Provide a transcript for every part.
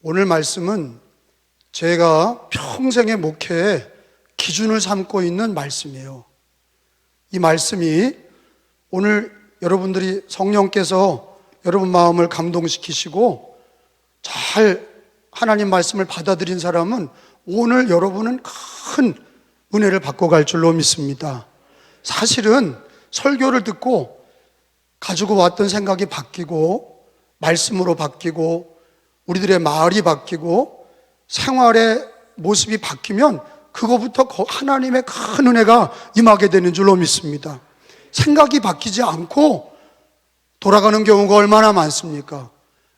오늘 말씀은 제가 평생의 목회에 기준을 삼고 있는 말씀이에요. 이 말씀이 오늘 여러분들이 성령께서 여러분 마음을 감동시키시고 잘 하나님 말씀을 받아들인 사람은 오늘 여러분은 큰 은혜를 받고 갈 줄로 믿습니다. 사실은 설교를 듣고 가지고 왔던 생각이 바뀌고 말씀으로 바뀌고 우리들의 말이 바뀌고 생활의 모습이 바뀌면 그거부터 하나님의 큰 은혜가 임하게 되는 줄로 믿습니다. 생각이 바뀌지 않고 돌아가는 경우가 얼마나 많습니까?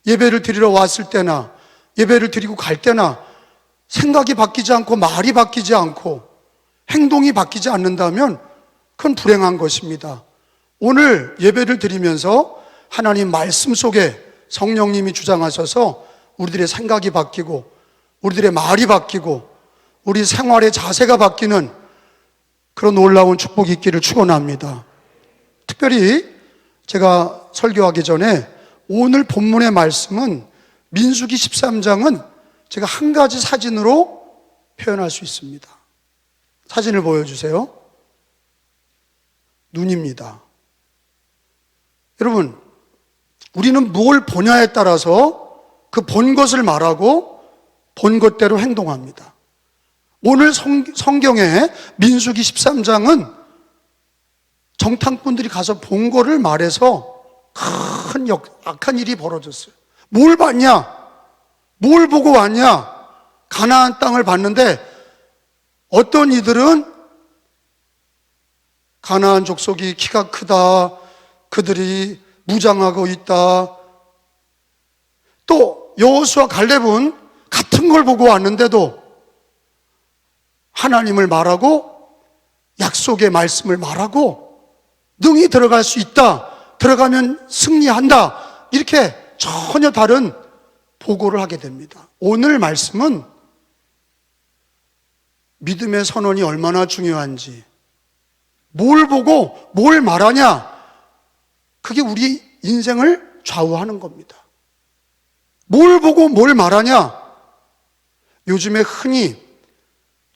예배를 드리러 왔을 때나 예배를 드리고 갈 때나 생각이 바뀌지 않고 말이 바뀌지 않고 행동이 바뀌지 않는다면 그건 불행한 것입니다. 오늘 예배를 드리면서 하나님 말씀 속에 성령님이 주장하셔서 우리들의 생각이 바뀌고 우리들의 말이 바뀌고 우리 생활의 자세가 바뀌는 그런 놀라운 축복이 있기를 축원합니다. 특별히 제가 설교하기 전에 오늘 본문의 말씀은 민수기 13장은 제가 한 가지 사진으로 표현할 수 있습니다. 사진을 보여주세요. 눈입니다. 여러분, 우리는 뭘 보냐에 따라서 그 본 것을 말하고 본 것대로 행동합니다. 오늘 성경의 민수기 13장은 정탐꾼들이 가서 본 거를 말해서 큰 악한 일이 벌어졌어요. 뭘 봤냐? 뭘 보고 왔냐? 가나안 땅을 봤는데 어떤 이들은 가나안 족속이 키가 크다, 그들이 무장하고 있다. 또 여호수아 갈렙은 같은 걸 보고 왔는데도 하나님을 말하고 약속의 말씀을 말하고 능히 들어갈 수 있다, 들어가면 승리한다, 이렇게 전혀 다른 보고를 하게 됩니다. 오늘 말씀은 믿음의 선언이 얼마나 중요한지, 뭘 보고 뭘 말하냐, 그게 우리 인생을 좌우하는 겁니다. 뭘 보고 뭘 말하냐? 요즘에 흔히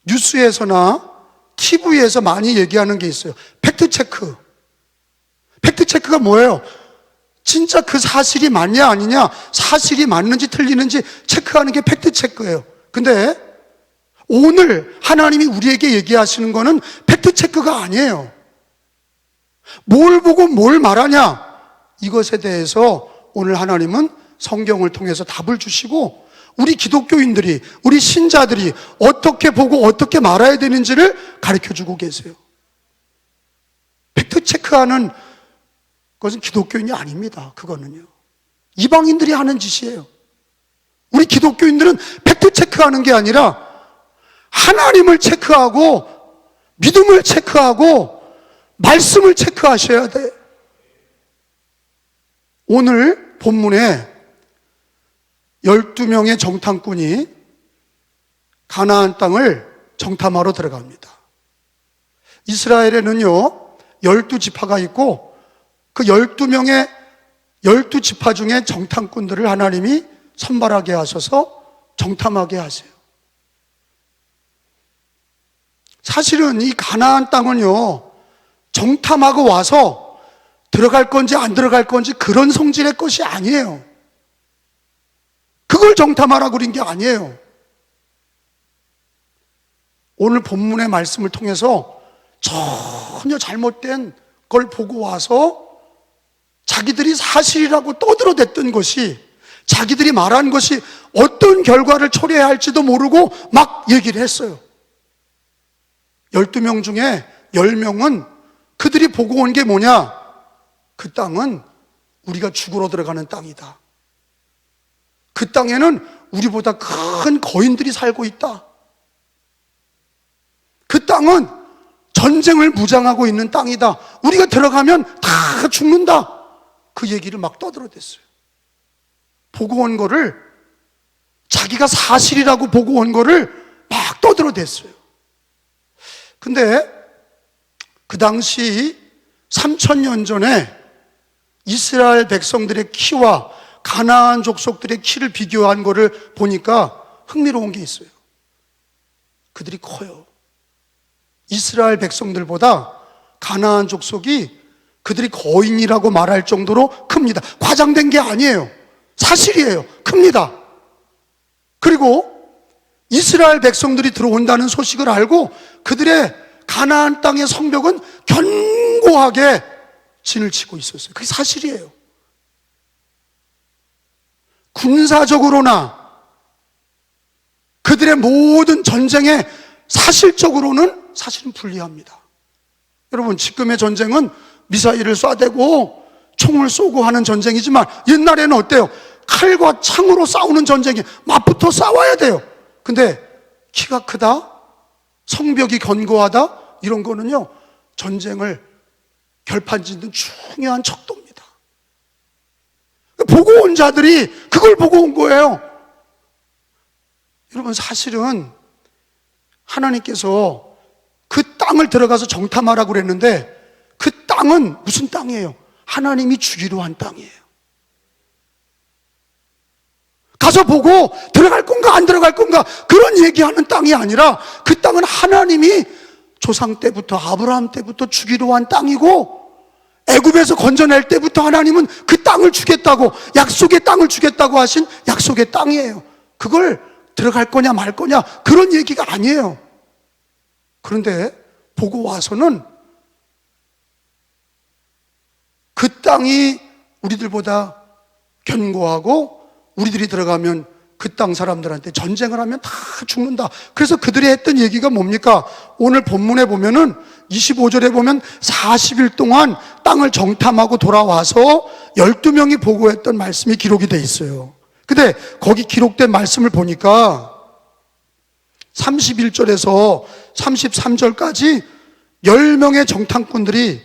뉴스에서나 TV에서 많이 얘기하는 게 있어요. 팩트체크. 팩트체크가 뭐예요? 진짜 그 사실이 맞냐 아니냐, 사실이 맞는지 틀리는지 체크하는 게 팩트체크예요. 근데 오늘 하나님이 우리에게 얘기하시는 거는 팩트체크가 아니에요. 뭘 보고 뭘 말하냐, 이것에 대해서 오늘 하나님은 성경을 통해서 답을 주시고 우리 기독교인들이, 우리 신자들이 어떻게 보고 어떻게 말해야 되는지를 가르쳐주고 계세요. 팩트체크하는 것은 기독교인이 아닙니다. 그거는요, 이방인들이 하는 짓이에요. 우리 기독교인들은 팩트체크하는 게 아니라 하나님을 체크하고 믿음을 체크하고 말씀을 체크하셔야 돼. 오늘 본문에 12명의 정탐꾼이 가나안 땅을 정탐하러 들어갑니다. 이스라엘에는요 12지파가 있고 그 12명의 12지파 중에 정탐꾼들을 하나님이 선발하게 하셔서 정탐하게 하세요. 사실은 이 가나안 땅은요 정탐하고 와서 들어갈 건지 안 들어갈 건지 그런 성질의 것이 아니에요. 그걸 정탐하라고 그린 게 아니에요. 오늘 본문의 말씀을 통해서 전혀 잘못된 걸 보고 와서 자기들이 사실이라고 떠들어댔던 것이, 자기들이 말한 것이 어떤 결과를 초래해야 할지도 모르고 막 얘기를 했어요. 12명 중에 10명은 그들이 보고 온 게 뭐냐? 그 땅은 우리가 죽으러 들어가는 땅이다. 그 땅에는 우리보다 큰 거인들이 살고 있다. 그 땅은 전쟁을 무장하고 있는 땅이다. 우리가 들어가면 다 죽는다. 그 얘기를 막 떠들어댔어요. 보고 온 거를, 자기가 사실이라고 보고 온 거를 막 떠들어댔어요. 근데 그 당시 3000년 전에 이스라엘 백성들의 키와 가나안 족속들의 키를 비교한 거를 보니까 흥미로운 게 있어요. 그들이 커요. 이스라엘 백성들보다 가나안 족속이 그들이 거인이라고 말할 정도로 큽니다. 과장된 게 아니에요. 사실이에요. 큽니다. 그리고 이스라엘 백성들이 들어온다는 소식을 알고 그들의 가나안 땅의 성벽은 견고하게 진을 치고 있었어요. 그게 사실이에요. 군사적으로나 그들의 모든 전쟁에 사실적으로는 사실은 불리합니다. 여러분, 지금의 전쟁은 미사일을 쏴대고 총을 쏘고 하는 전쟁이지만 옛날에는 어때요? 칼과 창으로 싸우는 전쟁이 맞붙어 싸워야 돼요. 근데 키가 크다, 성벽이 견고하다, 이런 거는요 전쟁을 결판짓는 중요한 척도입니다. 보고 온 자들이 그걸 보고 온 거예요. 여러분, 사실은 하나님께서 그 땅을 들어가서 정탐하라고 그랬는데 그 땅은 무슨 땅이에요? 하나님이 주기로 한 땅이에요. 가서 보고 들어갈 건가 안 들어갈 건가 그런 얘기하는 땅이 아니라 그 땅은 하나님이 조상 때부터 아브라함 때부터 주기로 한 땅이고, 애굽에서 건져낼 때부터 하나님은 그 땅을 주겠다고, 약속의 땅을 주겠다고 하신 약속의 땅이에요. 그걸 들어갈 거냐 말 거냐 그런 얘기가 아니에요. 그런데 보고 와서는 그 땅이 우리들보다 견고하고 우리들이 들어가면 그 땅 사람들한테 전쟁을 하면 다 죽는다. 그래서 그들이 했던 얘기가 뭡니까? 오늘 본문에 보면은 25절에 보면 40일 동안 땅을 정탐하고 돌아와서 12명이 보고했던 말씀이 기록이 돼 있어요. 근데 거기 기록된 말씀을 보니까 31절에서 33절까지 10명의 정탐꾼들이,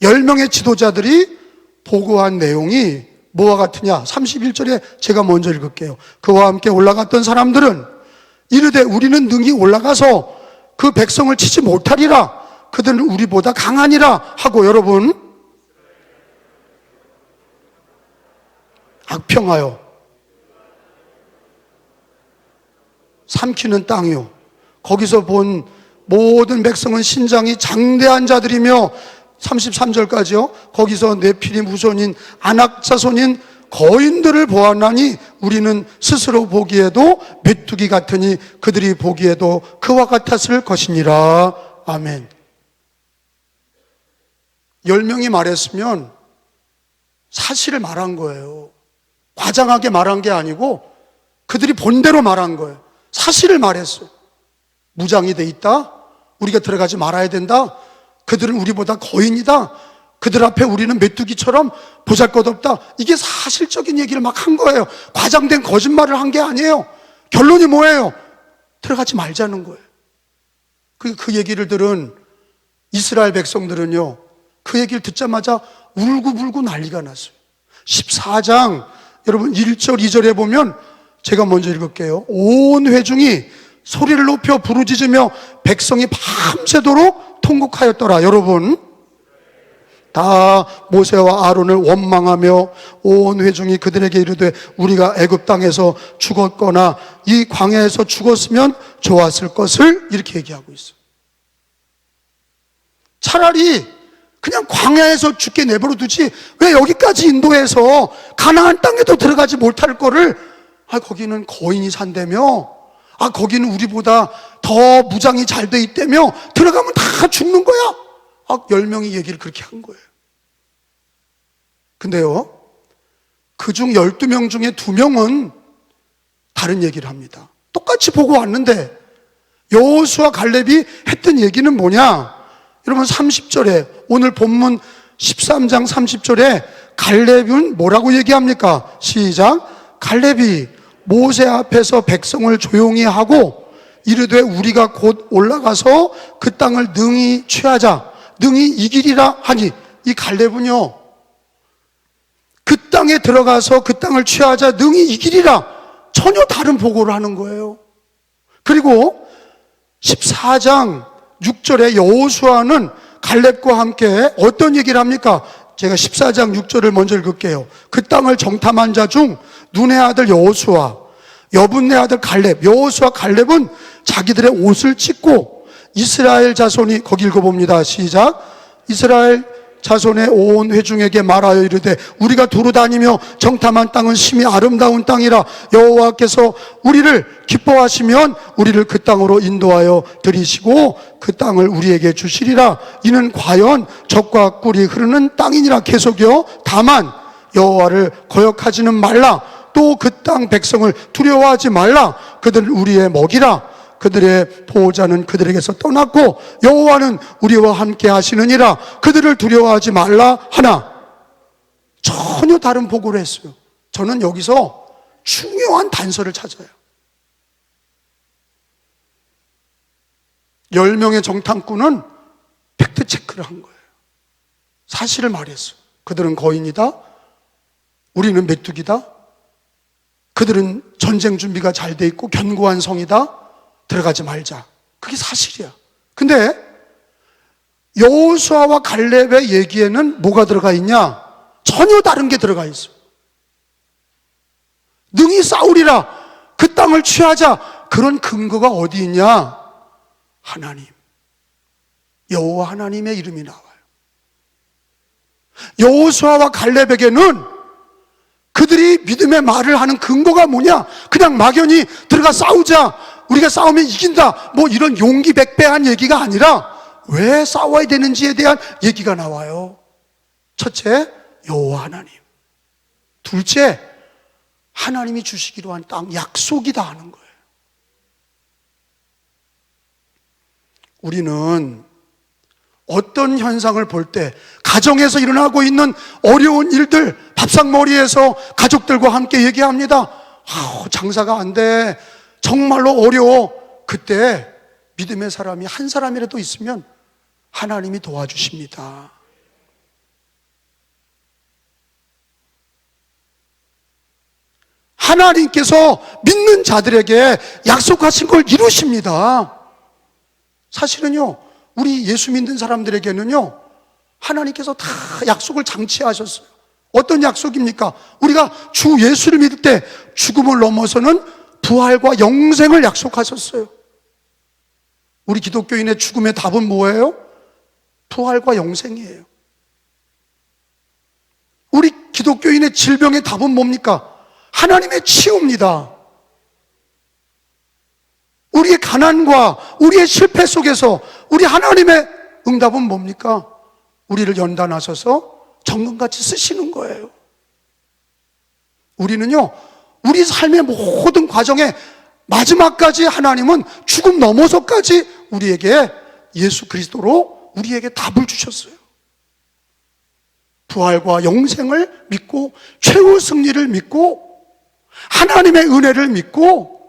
10명의 지도자들이 보고한 내용이 뭐와 같으냐? 31절에 제가 먼저 읽을게요. 그와 함께 올라갔던 사람들은 이르되 우리는 능히 올라가서 그 백성을 치지 못하리라. 그들은 우리보다 강하니라 하고, 여러분, 악평하여 삼키는 땅이요, 거기서 본 모든 백성은 신장이 장대한 자들이며, 33절까지요. 거기서 네피림 후손인 아낙 자손인 거인들을 보았나니 우리는 스스로 보기에도 메뚜기 같으니 그들이 보기에도 그와 같았을 것이니라. 아멘. 10명이 말했으면 사실을 말한 거예요. 과장하게 말한 게 아니고 그들이 본대로 말한 거예요. 사실을 말했어요. 무장이 돼 있다, 우리가 들어가지 말아야 된다, 그들은 우리보다 거인이다, 그들 앞에 우리는 메뚜기처럼 보잘것없다, 이게 사실적인 얘기를 막 한 거예요. 과장된 거짓말을 한 게 아니에요. 결론이 뭐예요? 들어가지 말자는 거예요. 그 얘기를 들은 이스라엘 백성들은요, 그 얘기를 듣자마자 울고불고 난리가 났어요. 14장 여러분 1절 2절에 보면, 제가 먼저 읽을게요. 온 회중이 소리를 높여 부르짖으며 백성이 밤새도록 통곡하였더라. 여러분, 다 모세와 아론을 원망하며 온 회중이 그들에게 이르되 우리가 애굽 땅에서 죽었거나 이 광야에서 죽었으면 좋았을 것을, 이렇게 얘기하고 있어요. 차라리 그냥 광야에서 죽게 내버려 두지 왜 여기까지 인도해서 가나안 땅에도 들어가지 못할 거를, 거기는 거인이 산다며, 거기는 우리보다 더 무장이 잘 돼 있다며, 들어가면 다 죽는 거야. 10명이 얘기를 그렇게 한 거예요. 근데요, 그중 12명 중에 2명은 다른 얘기를 합니다. 똑같이 보고 왔는데 여호수아 갈렙이 했던 얘기는 뭐냐? 여러분, 30절에, 오늘 본문 13장 30절에 갈렙은 뭐라고 얘기합니까? 시작. 갈렙이 모세 앞에서 백성을 조용히 하고 이르되 우리가 곧 올라가서 그 땅을 능히 취하자, 능히 이기리라 하니, 이 갈렙은요, 그 땅에 들어가서 그 땅을 취하자, 능히 이기리라, 전혀 다른 보고를 하는 거예요. 그리고 14장 6절에 여호수아는 갈렙과 함께 어떤 얘기를 합니까? 제가 14장 6절을 먼저 읽을게요. 그 땅을 정탐한 자 중 눈의 아들 여호수아, 여분네 아들 갈렙, 여호수아 갈렙은 자기들의 옷을 찢고 이스라엘 자손이, 거기 읽어봅니다. 시작. 이스라엘 자손의 온 회중에게 말하여 이르되 우리가 두루 다니며 정탐한 땅은 심히 아름다운 땅이라 여호와께서 우리를 기뻐하시면 우리를 그 땅으로 인도하여 들이시고 그 땅을 우리에게 주시리라. 이는 과연 젖과 꿀이 흐르는 땅이니라. 계속이요. 다만 여호와를 거역하지는 말라. 또 그 땅 백성을 두려워하지 말라. 그들 우리의 먹이라. 그들의 보호자는 그들에게서 떠났고 여호와는 우리와 함께 하시느니라. 그들을 두려워하지 말라 하나. 전혀 다른 보고를 했어요. 저는 여기서 중요한 단서를 찾아요. 10명의 정탐꾼은 팩트 체크를 한 거예요. 사실을 말했어요. 그들은 거인이다. 우리는 메뚜기다. 그들은 전쟁 준비가 잘 돼 있고 견고한 성이다. 들어가지 말자. 그게 사실이야. 근데 여호수아와 갈렙의 얘기에는 뭐가 들어가 있냐? 전혀 다른 게 들어가 있어. 능히 싸우리라. 그 땅을 취하자. 그런 근거가 어디 있냐? 하나님. 여호와 하나님의 이름이 나와요. 여호수아와 갈렙에게는 그들이 믿음의 말을 하는 근거가 뭐냐? 그냥 막연히 들어가 싸우자. 우리가 싸우면 이긴다. 뭐 이런 용기 백배한 얘기가 아니라 왜 싸워야 되는지에 대한 얘기가 나와요. 첫째, 여호와 하나님. 둘째, 하나님이 주시기로 한 땅, 약속이다 하는 거예요. 우리는 어떤 현상을 볼 때 가정에서 일어나고 있는 어려운 일들, 밥상머리에서 가족들과 함께 얘기합니다. 장사가 안 돼. 정말로 어려워. 그때 믿음의 사람이 한 사람이라도 있으면 하나님이 도와주십니다. 하나님께서 믿는 자들에게 약속하신 걸 이루십니다. 사실은요, 우리 예수 믿는 사람들에게는요, 하나님께서 다 약속을 장치하셨어요. 어떤 약속입니까? 우리가 주 예수를 믿을 때 죽음을 넘어서는 부활과 영생을 약속하셨어요. 우리 기독교인의 죽음의 답은 뭐예요? 부활과 영생이에요. 우리 기독교인의 질병의 답은 뭡니까? 하나님의 치유입니다. 우리의 가난과 우리의 실패 속에서 우리 하나님의 응답은 뭡니까? 우리를 연단하셔서 정금같이 쓰시는 거예요. 우리는요, 우리 삶의 모든 과정에 마지막까지 하나님은 죽음 넘어서까지 우리에게 예수 그리스도로 우리에게 답을 주셨어요. 부활과 영생을 믿고 최후 승리를 믿고 하나님의 은혜를 믿고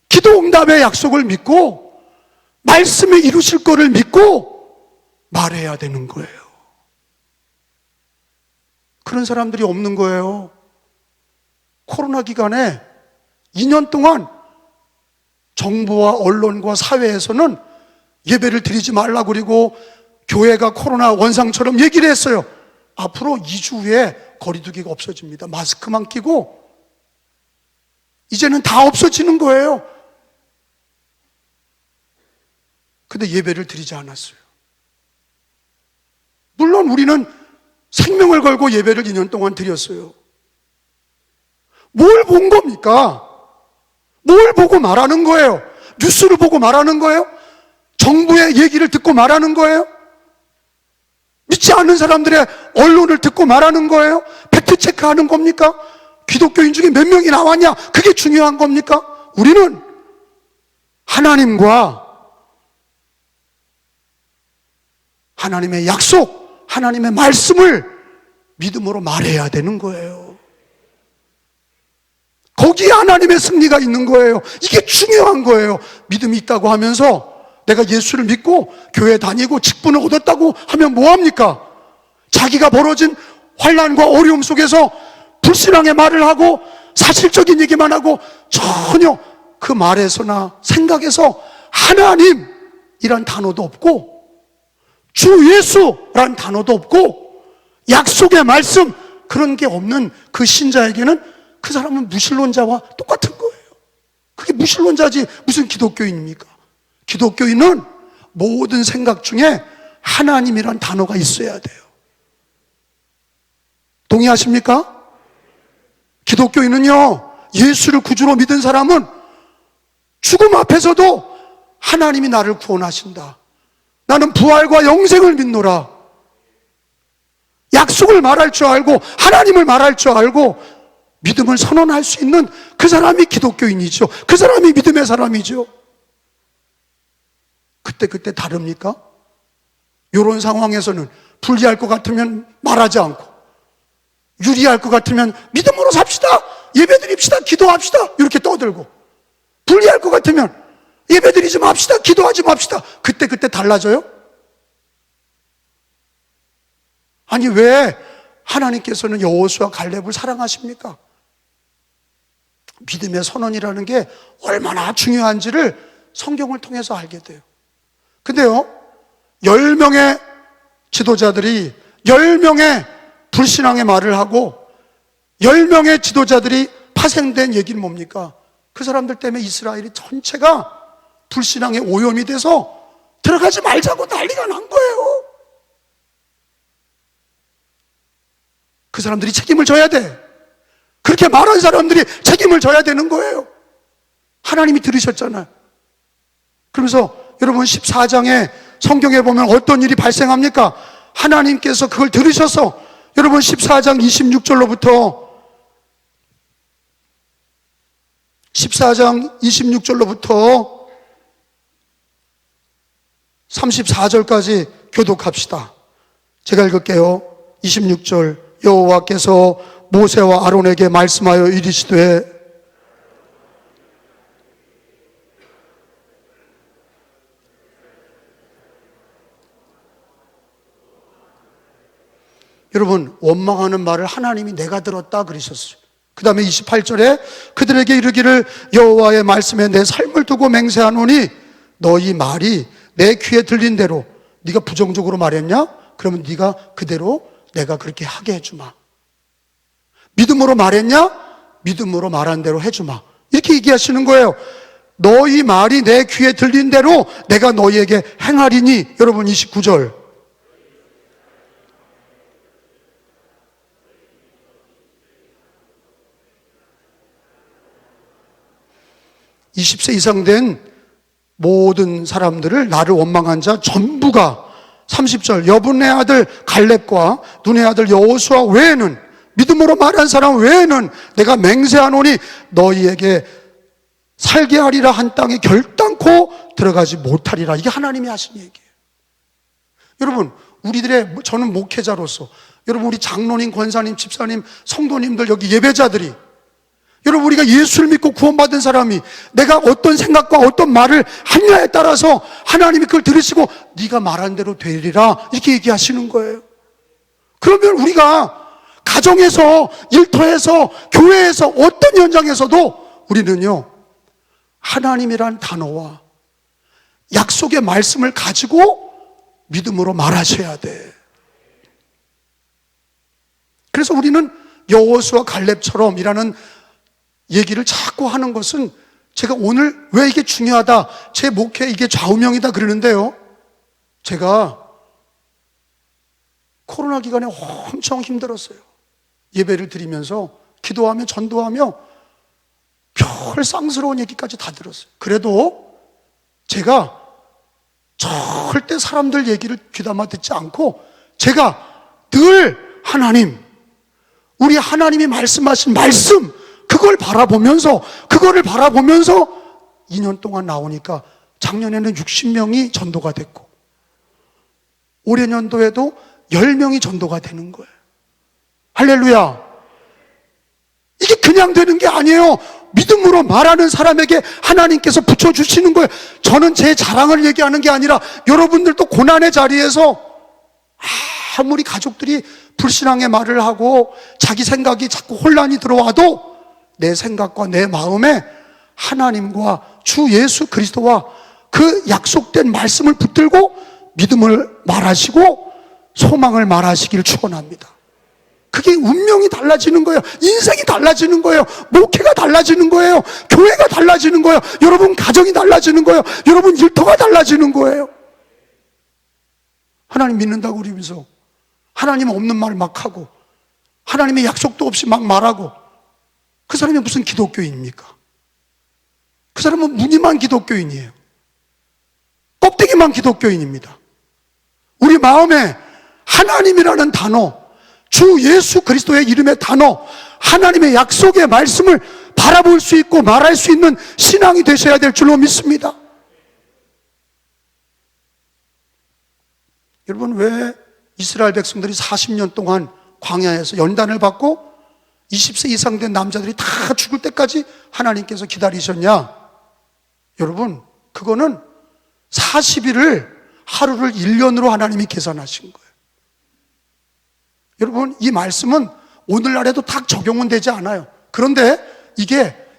기도 응답의 약속을 믿고 말씀을 이루실 거를 믿고 말해야 되는 거예요. 그런 사람들이 없는 거예요. 코로나 기간에 2년 동안 정부와 언론과 사회에서는 예배를 드리지 말라고 그리고 교회가 코로나 원상처럼 얘기를 했어요. 앞으로 2주 후에 거리두기가 없어집니다. 마스크만 끼고 이제는 다 없어지는 거예요. 근데 예배를 드리지 않았어요. 물론 우리는 생명을 걸고 예배를 2년 동안 드렸어요. 뭘 본 겁니까? 뭘 보고 말하는 거예요? 뉴스를 보고 말하는 거예요? 정부의 얘기를 듣고 말하는 거예요? 믿지 않는 사람들의 언론을 듣고 말하는 거예요? 팩트체크 하는 겁니까? 기독교인 중에 몇 명이 나왔냐? 그게 중요한 겁니까? 우리는 하나님과 하나님의 약속, 하나님의 말씀을 믿음으로 말해야 되는 거예요. 거기에 하나님의 승리가 있는 거예요. 이게 중요한 거예요. 믿음이 있다고 하면서 내가 예수를 믿고 교회 다니고 직분을 얻었다고 하면 뭐합니까? 자기가 벌어진 환난과 어려움 속에서 불신앙의 말을 하고 사실적인 얘기만 하고 전혀 그 말에서나 생각에서 하나님이란 단어도 없고 주 예수란 단어도 없고 약속의 말씀, 그런 게 없는 그 신자에게는 그 사람은 무신론자와 똑같은 거예요. 그게 무신론자지 무슨 기독교인입니까? 기독교인은 모든 생각 중에 하나님이란 단어가 있어야 돼요. 동의하십니까? 기독교인은요, 예수를 구주로 믿은 사람은 죽음 앞에서도 하나님이 나를 구원하신다, 나는 부활과 영생을 믿노라, 약속을 말할 줄 알고 하나님을 말할 줄 알고 믿음을 선언할 수 있는 그 사람이 기독교인이죠. 그 사람이 믿음의 사람이죠. 그때 다릅니까? 이런 상황에서는 불리할 것 같으면 말하지 않고, 유리할 것 같으면 믿음으로 삽시다, 예배드립시다, 기도합시다, 이렇게 떠들고, 불리할 것 같으면 예배드리지 맙시다, 기도하지 맙시다. 그때 달라져요? 아니, 왜 하나님께서는 여호수아 갈렙을 사랑하십니까? 믿음의 선언이라는 게 얼마나 중요한지를 성경을 통해서 알게 돼요. 근데요, 10명의 지도자들이 10명의 불신앙의 말을 하고 10명의 지도자들이 파생된 얘기는 뭡니까? 그 사람들 때문에 이스라엘이 전체가 불신앙의 오염이 돼서 들어가지 말자고 난리가 난 거예요. 그 사람들이 책임을 져야 돼. 그렇게 말한 사람들이 책임을 져야 되는 거예요. 하나님이 들으셨잖아요. 그러면서 여러분 14장에 성경에 보면 어떤 일이 발생합니까? 하나님께서 그걸 들으셔서 여러분 14장 26절로부터 34절까지 교독합시다. 제가 읽을게요. 26절, 여호와께서 모세와 아론에게 말씀하여 이르시되 여러분, 원망하는 말을 하나님이 내가 들었다 그러셨어요. 그 다음에 28절에 그들에게 이르기를 여호와의 말씀에 내 삶을 두고 맹세하노니 너희 말이 내 귀에 들린 대로, 네가 부정적으로 말했냐? 그러면 네가 그대로 내가 그렇게 하게 해주마. 믿음으로 말했냐? 믿음으로 말한 대로 해주마. 이렇게 얘기하시는 거예요. 너희 말이 내 귀에 들린 대로 내가 너희에게 행하리니. 여러분 29절, (20세) 이상 된 모든 사람들을, 나를 원망한 자 전부가, 30절, 여분의 아들 갈렙과 눈의 아들 여호수아 외에는, 믿음으로 말한 사람 외에는 내가 맹세하노니 너희에게 살게 하리라 한 땅에 결단코 들어가지 못하리라. 이게 하나님이 하신 얘기예요. 여러분, 저는 목회자로서, 여러분 우리 장로님, 권사님, 집사님, 성도님들, 여기 예배자들이, 여러분 우리가 예수를 믿고 구원받은 사람이 내가 어떤 생각과 어떤 말을 하냐에 따라서 하나님이 그걸 들으시고 네가 말한 대로 되리라 이렇게 얘기하시는 거예요. 그러면 우리가 가정에서, 일터에서, 교회에서, 어떤 현장에서도 우리는요, 하나님이란 단어와 약속의 말씀을 가지고 믿음으로 말하셔야 돼. 그래서 우리는 여호수아 갈렙처럼 이라는 얘기를 자꾸 하는 것은, 제가 오늘 왜 이게 중요하다, 제 목회 이게 좌우명이다 그러는데요, 제가 코로나 기간에 엄청 힘들었어요. 예배를 드리면서 기도하며 전도하며 별 쌍스러운 얘기까지 다 들었어요. 그래도 제가 절대 사람들 얘기를 귀담아 듣지 않고 제가 늘 하나님, 우리 하나님이 말씀하신 말씀, 그거를 바라보면서 2년 동안 나오니까 작년에는 60명이 전도가 됐고 올해 년도에도 10명이 전도가 되는 거예요. 할렐루야. 이게 그냥 되는 게 아니에요. 믿음으로 말하는 사람에게 하나님께서 붙여주시는 거예요. 저는 제 자랑을 얘기하는 게 아니라 여러분들도 고난의 자리에서 아무리 가족들이 불신앙의 말을 하고 자기 생각이 자꾸 혼란이 들어와도 내 생각과 내 마음에 하나님과 주 예수 그리스도와 그 약속된 말씀을 붙들고 믿음을 말하시고 소망을 말하시길 축원합니다. 그게 운명이 달라지는 거예요. 인생이 달라지는 거예요. 목회가 달라지는 거예요. 교회가 달라지는 거예요. 여러분 가정이 달라지는 거예요. 여러분 일터가 달라지는 거예요. 하나님 믿는다고 그러면서 하나님 없는 말 막 하고 하나님의 약속도 없이 막 말하고, 그 사람이 무슨 기독교인입니까? 그 사람은 무늬만 기독교인이에요. 껍데기만 기독교인입니다. 우리 마음에 하나님이라는 단어, 주 예수 그리스도의 이름의 단어, 하나님의 약속의 말씀을 바라볼 수 있고 말할 수 있는 신앙이 되셔야 될 줄로 믿습니다. 여러분, 왜 이스라엘 백성들이 40년 동안 광야에서 연단을 받고 20세 이상 된 남자들이 다 죽을 때까지 하나님께서 기다리셨냐? 여러분, 그거는 40일을 하루를 1년으로 하나님이 계산하신 거예요. 여러분, 이 말씀은 오늘날에도 딱 적용은 되지 않아요. 그런데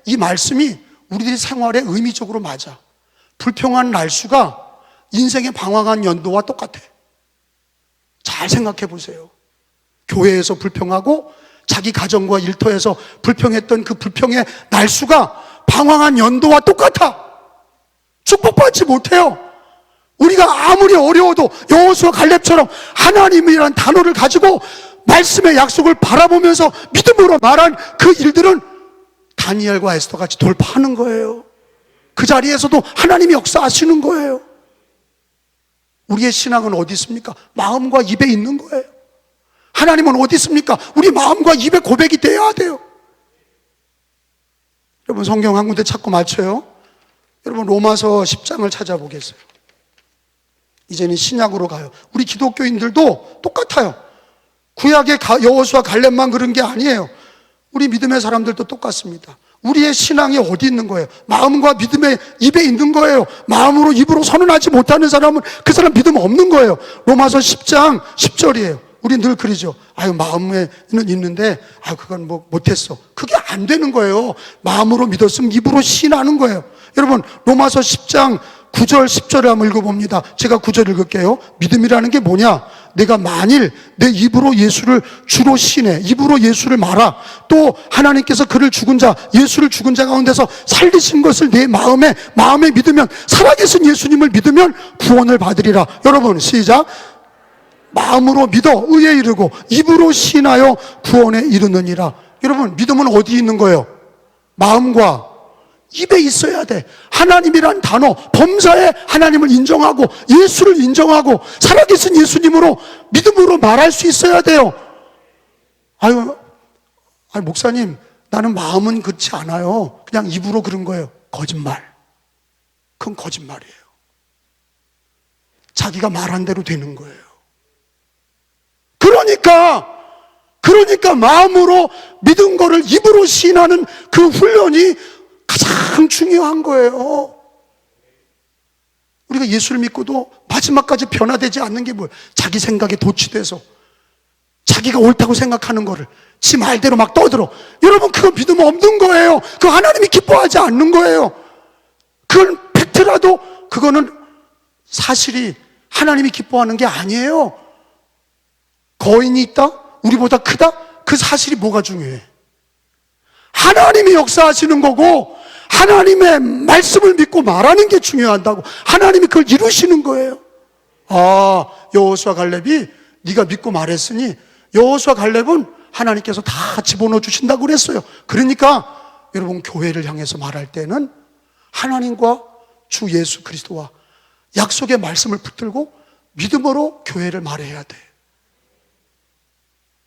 이 말씀이 우리들의 생활에 의미적으로 맞아. 불평한 날수가 인생의 방황한 연도와 똑같아. 잘 생각해 보세요. 교회에서 불평하고 자기 가정과 일터에서 불평했던 그 불평의 날수가 방황한 연도와 똑같아. 축복받지 못해요. 우리가 아무리 어려워도 여호수아 갈렙처럼 하나님이라는 단어를 가지고 말씀의 약속을 바라보면서 믿음으로 말한 그 일들은 다니엘과 에스더 같이 돌파하는 거예요. 그 자리에서도 하나님이 역사하시는 거예요. 우리의 신앙은 어디 있습니까? 마음과 입에 있는 거예요. 하나님은 어디 있습니까? 우리 마음과 입에 고백이 돼야 돼요. 여러분, 성경 한 군데 찾고 맞춰요. 여러분, 로마서 10장을 찾아보겠어요. 이제는 신약으로 가요. 우리 기독교인들도 똑같아요. 구약의 여호수아 갈렙만 그런 게 아니에요. 우리 믿음의 사람들도 똑같습니다. 우리의 신앙이 어디 있는 거예요? 마음과 믿음의 입에 있는 거예요. 마음으로 입으로 선언하지 못하는 사람은 그 사람 믿음 없는 거예요. 로마서 10장 10절이에요. 우리 늘 그러죠. 마음에는 있는데 그건 못했어. 그게 안 되는 거예요. 마음으로 믿었으면 입으로 시인하는 거예요. 여러분, 로마서 10장 9절 10절을 한번 읽어봅니다. 제가 9절 읽을게요. 믿음이라는 게 뭐냐? 내가 만일 내 입으로 예수를 주로 시인해, 입으로 예수를 말하, 또 하나님께서 그를 죽은 자, 예수를 죽은 자 가운데서 살리신 것을 내 마음에 믿으면, 살아계신 예수님을 믿으면 구원을 받으리라. 여러분, 시작. 마음으로 믿어 의에 이르고 입으로 시인하여 구원에 이르느니라. 여러분, 믿음은 어디 있는 거예요? 마음과 입에 있어야 돼. 하나님이란 단어, 범사에 하나님을 인정하고 예수를 인정하고 살아계신 예수님으로 믿음으로 말할 수 있어야 돼요. 목사님, 나는 마음은 그렇지 않아요. 그냥 입으로 그런 거예요. 거짓말. 그건 거짓말이에요. 자기가 말한 대로 되는 거예요. 그러니까 마음으로 믿은 거를 입으로 시인하는 그 훈련이 가장 중요한 거예요. 우리가 예수를 믿고도 마지막까지 변화되지 않는 게 뭐예요? 자기 생각에 도취돼서 자기가 옳다고 생각하는 거를 지 말대로 막 떠들어. 여러분, 그거 믿음 없는 거예요. 그거 하나님이 기뻐하지 않는 거예요. 그건 팩트라도 그거는 사실이 하나님이 기뻐하는 게 아니에요. 거인이 있다? 우리보다 크다? 그 사실이 뭐가 중요해? 하나님이 역사하시는 거고 하나님의 말씀을 믿고 말하는 게 중요하다고. 하나님이 그걸 이루시는 거예요. 여호수아 갈렙이 네가 믿고 말했으니 여호수아 갈렙은 하나님께서 다 집어넣어 주신다고 그랬어요. 그러니까 여러분, 교회를 향해서 말할 때는 하나님과 주 예수 그리스도와 약속의 말씀을 붙들고 믿음으로 교회를 말해야 돼.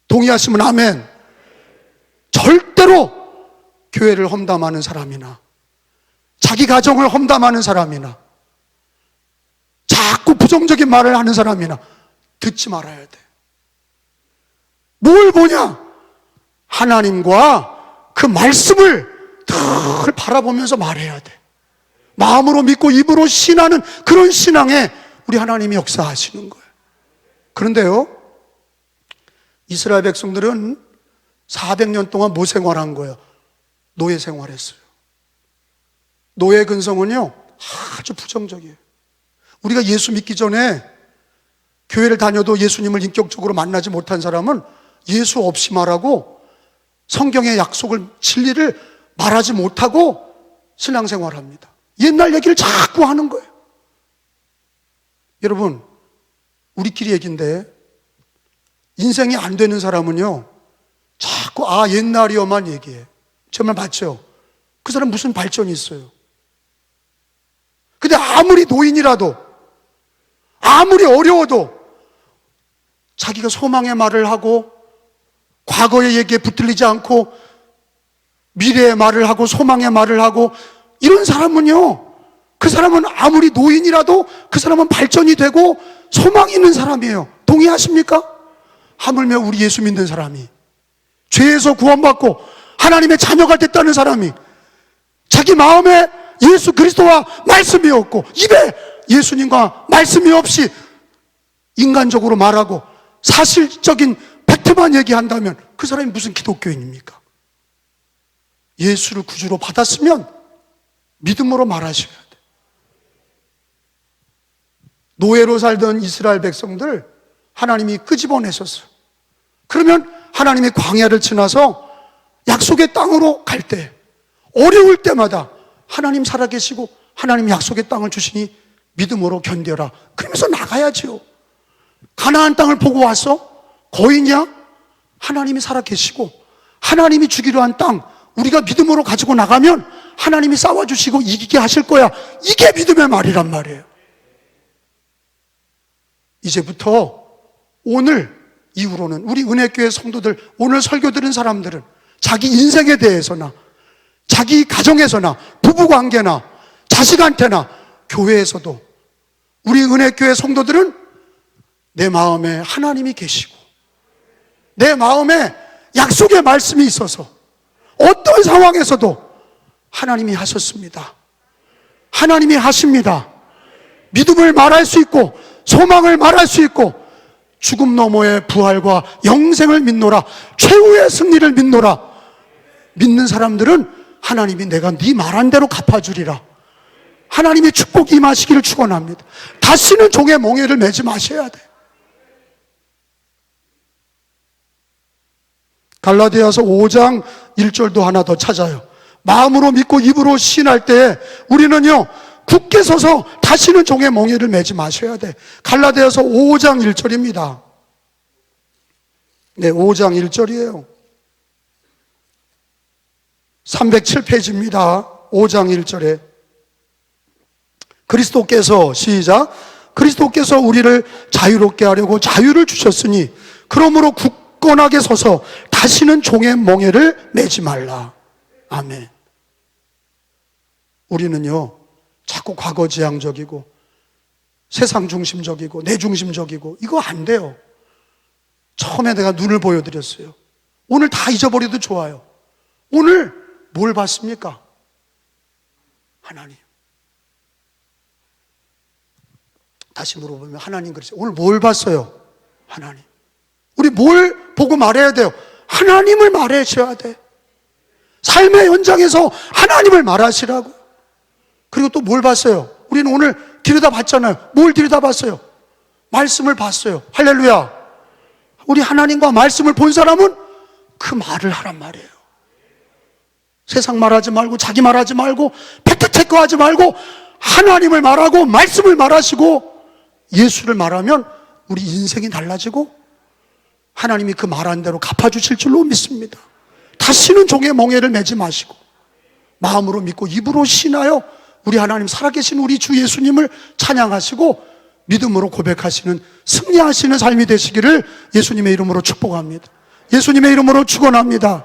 동의하시면 아멘. 절대로 교회를 험담하는 사람이나 자기 가정을 험담하는 사람이나 자꾸 부정적인 말을 하는 사람이나 듣지 말아야 돼. 뭘 보냐? 하나님과 그 말씀을 늘 바라보면서 말해야 돼. 마음으로 믿고 입으로 신하는 그런 신앙에 우리 하나님이 역사하시는 거예요. 그런데요, 이스라엘 백성들은 400년 동안 뭐 생활한 거예요? 노예 생활했어요. 노예 근성은요, 아주 부정적이에요. 우리가 예수 믿기 전에 교회를 다녀도 예수님을 인격적으로 만나지 못한 사람은 예수 없이 말하고 성경의 약속을, 진리를 말하지 못하고 신앙생활합니다. 옛날 얘기를 자꾸 하는 거예요. 여러분, 우리끼리 얘기인데 인생이 안 되는 사람은요, 자꾸 옛날이요만 얘기해. 정말 맞죠? 그 사람 무슨 발전이 있어요? 근데 아무리 노인이라도, 아무리 어려워도 자기가 소망의 말을 하고 과거의 얘기에 붙들리지 않고 미래의 말을 하고 소망의 말을 하고, 이런 사람은요, 그 사람은 아무리 노인이라도 그 사람은 발전이 되고 소망이 있는 사람이에요. 동의하십니까? 하물며 우리 예수 믿는 사람이, 죄에서 구원받고 하나님의 자녀가 됐다는 사람이 자기 마음에 예수 그리스도와 말씀이 없고 입에 예수님과 말씀이 없이 인간적으로 말하고 사실적인 팩트만 얘기한다면 그 사람이 무슨 기독교인입니까? 예수를 구주로 받았으면 믿음으로 말하셔야 돼. 노예로 살던 이스라엘 백성들 하나님이 끄집어내셨어요. 그러면 하나님이 광야를 지나서 약속의 땅으로 갈 때, 어려울 때마다 하나님 살아계시고 하나님 약속의 땅을 주시니 믿음으로 견뎌라. 그러면서 나가야지요. 가나안 땅을 보고 왔어? 거의냐? 하나님이 살아계시고 하나님이 주기로 한 땅 우리가 믿음으로 가지고 나가면 하나님이 싸워주시고 이기게 하실 거야. 이게 믿음의 말이란 말이에요. 이제부터 오늘 이후로는 우리 은혜교회 성도들, 오늘 설교 들은 사람들은 자기 인생에 대해서나 자기 가정에서나 부부관계나 자식한테나 교회에서도 우리 은혜교회 성도들은 내 마음에 하나님이 계시고 내 마음에 약속의 말씀이 있어서 어떤 상황에서도 하나님이 하셨습니다. 하나님이 하십니다. 믿음을 말할 수 있고 소망을 말할 수 있고 죽음 너머의 부활과 영생을 믿노라, 최후의 승리를 믿노라. 믿는 사람들은 하나님이 내가 네 말한 대로 갚아주리라. 하나님의 축복이 임하시기를 축원합니다. 다시는 종의 멍에를 매지 마셔야 돼. 갈라디아서 5장 1절도 하나 더 찾아요. 마음으로 믿고 입으로 시인할 때 우리는요 굳게 서서 다시는 종의 멍에를 매지 마셔야 돼. 갈라디아서 5장 1절입니다. 네, 5장 1절이에요. 307페이지입니다. 5장 1절에 그리스도께서, 시작, 그리스도께서 우리를 자유롭게 하려고 자유를 주셨으니 그러므로 굳건하게 서서 다시는 종의 멍에를 매지 말라. 아멘. 우리는요 자꾸 과거지향적이고 세상 중심적이고 내 중심적이고 이거 안 돼요. 처음에 내가 눈을 보여드렸어요. 오늘 다 잊어버려도 좋아요. 오늘 뭘 봤습니까? 하나님. 다시 물어보면 하나님 그러세요. 오늘 뭘 봤어요? 하나님. 우리 뭘 보고 말해야 돼요? 하나님을 말하셔야 돼. 삶의 현장에서 하나님을 말하시라고. 그리고 또 뭘 봤어요? 우리는 오늘 들여다봤잖아요. 뭘 들여다봤어요? 말씀을 봤어요. 할렐루야. 우리 하나님과 말씀을 본 사람은 그 말을 하란 말이에요. 세상 말하지 말고 자기 말하지 말고 팩트 체크하지 말고 하나님을 말하고 말씀을 말하시고 예수를 말하면 우리 인생이 달라지고 하나님이 그 말한 대로 갚아주실 줄로 믿습니다. 다시는 종의 멍에를 매지 마시고 마음으로 믿고 입으로 신하여 우리 하나님 살아계신 우리 주 예수님을 찬양하시고 믿음으로 고백하시는 승리하시는 삶이 되시기를 예수님의 이름으로 축복합니다. 예수님의 이름으로 축원합니다.